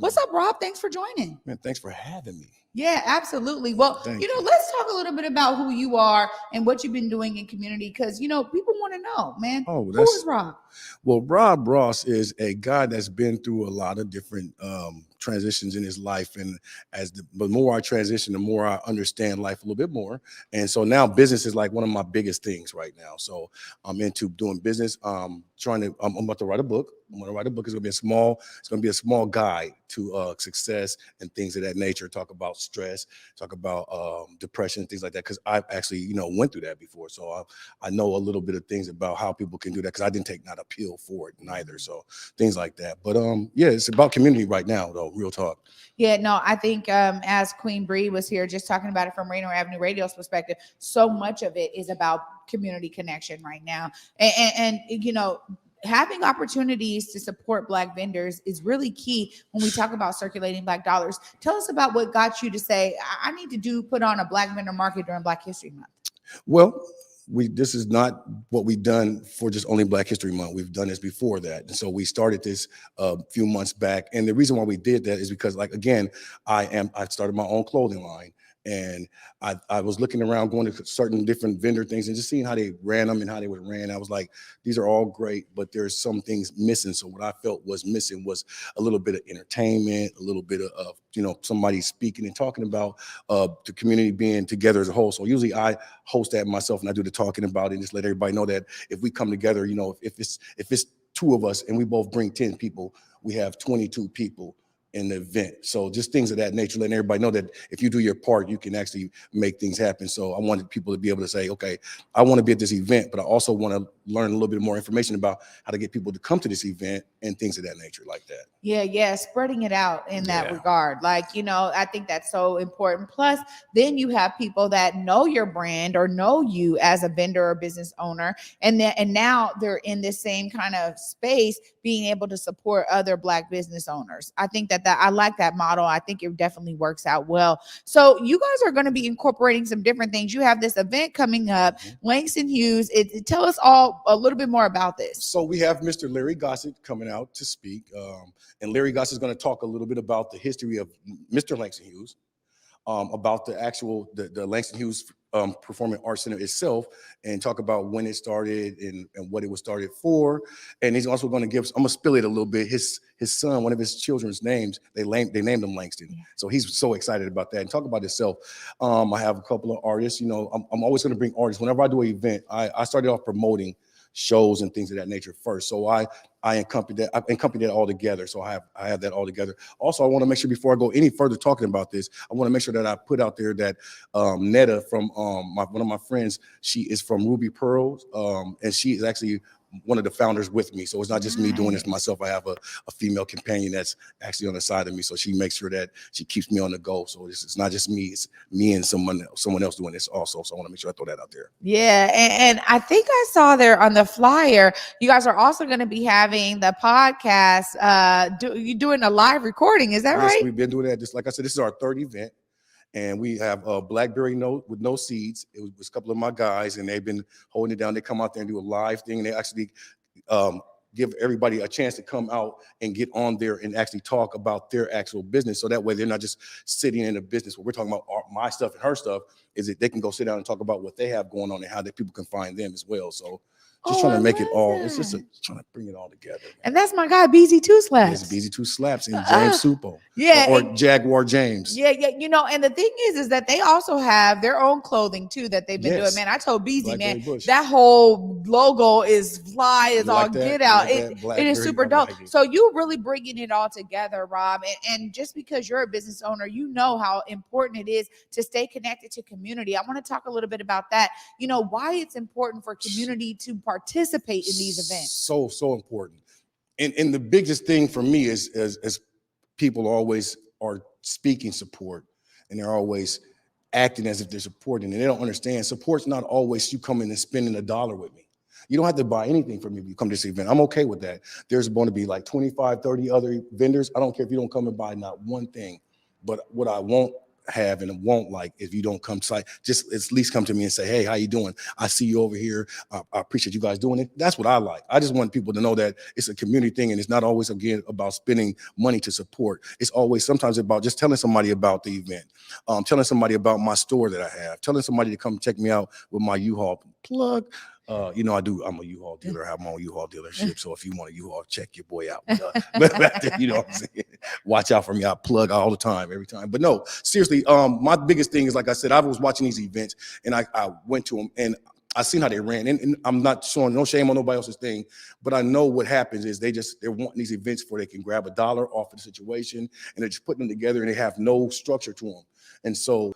What's up, Rob? Thanks for joining. Man, thanks for having me. Yeah, absolutely. Well, Thank you. let's talk a little bit about who you are and what you've been doing in community because, people want to know, man. Oh, Who that's is Rob? Well, Rob Ross is a guy that's been through a lot of different transitions in his life, and the more I transition, the more I understand life a little bit more. And so now business is like one of my biggest things right now. So I'm into doing business. I'm about to write a book. I'm going to write a book. It's going to be a small guide to success and things of that nature. Talk about stress, talk about depression, things like that. Because I've actually, went through that before. So I know a little bit of things about how people can do that because I didn't take not a pill for it neither. So things like that. But yeah, it's about community right now, though. Real talk. Yeah, no, I think as Queen Bree was here just talking about it from Rainer Avenue Radio's perspective, so much of it is about community connection right now. And having opportunities to support Black vendors is really key when we talk about circulating Black dollars. Tell us about what got you to say, I need to put on a Black vendor market during Black History Month. Well, this is not what we've done for just only Black History Month. We've done this before that. And so we started this a few months back. And the reason why we did that is because, like, again, I started my own clothing line. And I was looking around, going to certain different vendor things and just seeing how they ran them and how they would ran. I was like, these are all great, but there's some things missing. So what I felt was missing was a little bit of entertainment, a little bit of somebody speaking and talking about the community being together as a whole. So usually I host that myself and I do the talking about it and just let everybody know that if we come together, if it's two of us and we both bring 10 people, we have 22 people in the event. So just things of that nature, letting everybody know that if you do your part, you can actually make things happen. So I wanted people to be able to say, okay, I want to be at this event, but I also want to learn a little bit more information about how to get people to come to this event and things of that nature like that. Yeah, spreading it out in that regard. Like, I think that's so important. Plus, then you have people that know your brand or know you as a vendor or business owner, and now they're in this same kind of space, being able to support other Black business owners. I think that I like that model. I think it definitely works out well. So you guys are going to be incorporating some different things. You have this event coming up, Langston Hughes. Tell us all a little bit more about this. So we have Mr. Larry Gossett coming out to speak. And Larry Gossett is going to talk a little bit about the history of Mr. Langston Hughes, about the Langston Hughes Performing Arts Center itself, and talk about when it started and what it was started for. And he's also going to I'm going to spill it a little bit. His son, one of his children's names, they named him Langston. Yeah. So he's so excited about that. And talk about himself. I have a couple of artists. I'm always going to bring artists. Whenever I do an event, I started off promoting shows and things of that nature first. So I accompany that all together. So I have that all together. Also, I want to make sure before I go any further talking about this, I want to make sure that I put out there that Netta from one of my friends, she is from Ruby Pearls, and she is actually one of the founders with me. So it's not just me doing this myself. I have a female companion that's actually on the side of me. So she makes sure that she keeps me on the go. So it's not just me, it's me and someone else doing this also. So I want to make sure I throw that out there. Yeah. And I think I saw there on the flyer, you guys are also going to be having the podcast, you doing a live recording. Is that right? Yes, we've been doing that. Just like I said, this is our third event. And we have a Blackberry note with no seeds. It was a couple of my guys, and they've been holding it down. They come out there and do a live thing. And they actually give everybody a chance to come out and get on there and actually talk about their actual business. So that way they're not just sitting in a business where we're talking about my stuff and her stuff, is that they can go sit down and talk about what they have going on and how that people can find them as well. So just trying to make it all, it's just trying to bring it all together. Man. And that's my guy, BZ2 Slaps. Yes, BZ2 Slaps and James Supo. Yeah. Or Jaguar James. Yeah. And the thing is that they also have their own clothing too that they've been doing. Man, I told BZ, man, that whole logo is fly as all get out. It is super dope. So you're really bringing it all together, Rob. And just because you're a business owner, you know how important it is to stay connected to community. I want to talk a little bit about that. Why it's important for community to participate in these events. So important. And the biggest thing for me is as people always are speaking support, and they're always acting as if they're supporting, and they don't understand support's not always you coming and spending $1 with me. You don't have to buy anything from me if you come to this event. I'm okay with that. There's going to be like 25, 30 other vendors. I don't care if you don't come and buy not one thing. But what I won't have and won't like if you don't come to just at least come to me and say, hey, how you doing? I see you over here. I appreciate you guys doing it. That's what I like. I just want people to know that it's a community thing, and it's not always, again, about spending money to support. It's always sometimes about just telling somebody about the event, telling somebody about my store that I have, telling somebody to come check me out with my U-Haul plug. I'm a U-Haul dealer. I have my own U-Haul dealership. So if you want a U-Haul, check your boy out. You know what I'm saying? Watch out for me. I plug all the time, every time. But no, seriously, my biggest thing is, like I said, I was watching these events and I went to them and I seen how they ran. And I'm not showing no shame on nobody else's thing, but I know what happens is they're wanting these events where they can grab $1 off of the situation, and they're just putting them together and they have no structure to them. And so,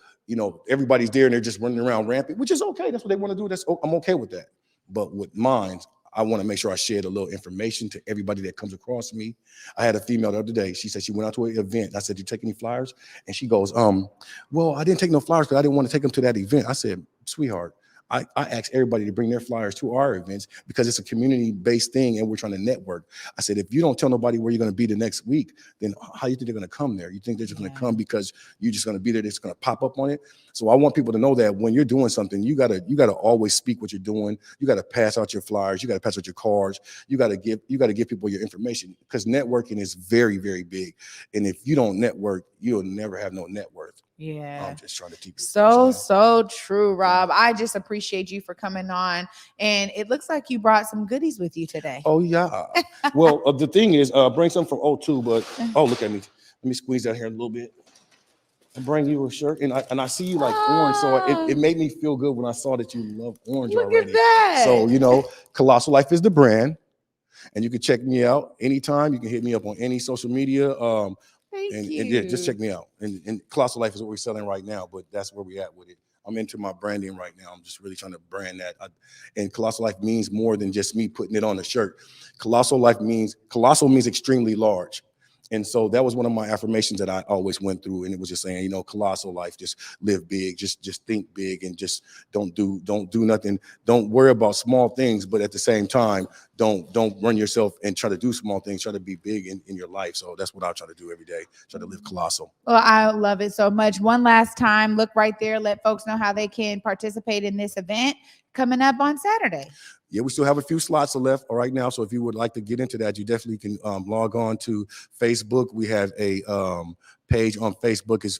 everybody's there and they're just running around rampant, which is okay. That's what they want to do. I'm okay with that. But with mine, I want to make sure I shared a little information to everybody that comes across me. I had a female the other day. She said she went out to an event. I said, "You take any flyers?" And she goes, "Well, I didn't take no flyers because I didn't want to take them to that event." I said, "Sweetheart, I ask everybody to bring their flyers to our events because it's a community-based thing and we're trying to network." I said, if you don't tell nobody where you're going to be the next week, then how you think they're going to come there? You think they're just going to come because you're just going to be there, it's going to pop up on it? So I want people to know that when you're doing something, you gotta always speak what you're doing. You got to pass out your flyers. You got to pass out your cards. You got to give people your information, because networking is very, very big. And if you don't network, you'll never have no net worth. Yeah. I'm just trying to keep it so true, Rob. I just appreciate you for coming on. And it looks like you brought some goodies with you today. Oh, yeah. Well, the thing is, bring something from O2, but look at me. Let me squeeze that here a little bit. I bring you a shirt, and I see you like orange, so it made me feel good when I saw that you love orange already. Look at that. So, Colossal Life is the brand, and you can check me out anytime. You can hit me up on any social media. And yeah, just check me out. And Colossal Life is what we're selling right now, but that's where we're at with it. I'm into my branding right now. I'm just really trying to brand that. And Colossal Life means more than just me putting it on a shirt. Colossal means extremely large. And so that was one of my affirmations that I always went through. And it was just saying, colossal life, just live big, just think big, and just don't do nothing. Don't worry about small things, but at the same time, don't run yourself and try to do small things. Try to be big in your life. So that's what I try to do every day. Try to live colossal. Well, I love it so much. One last time, look right there. Let folks know how they can participate in this event coming up on Saturday. Yeah, we still have a few slots left right now. So if you would like to get into that, you definitely can log on to Facebook. We have a page on Facebook. It's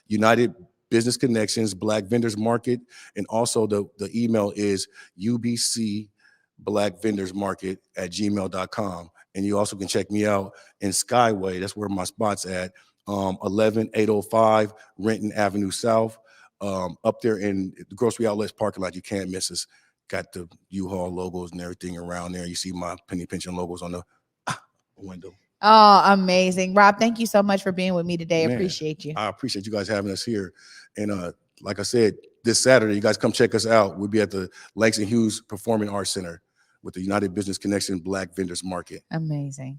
United Business Connections Black Vendors Market. And also the email is ubcblackvendorsmarket@gmail.com. And you also can check me out in Skyway. That's where my spot's at. 11805 Renton Avenue South. Up there in the grocery outlets parking lot. You can't miss us. Got the U-Haul logos and everything around there. You see my penny pinching logos on the window. Oh, amazing. Rob, thank you so much for being with me today. Man, appreciate you. I appreciate you guys having us here. And like I said, this Saturday, you guys come check us out. We'll be at the Langston Hughes Performing Arts Center with the United Business Connection Black Vendors Market. Amazing.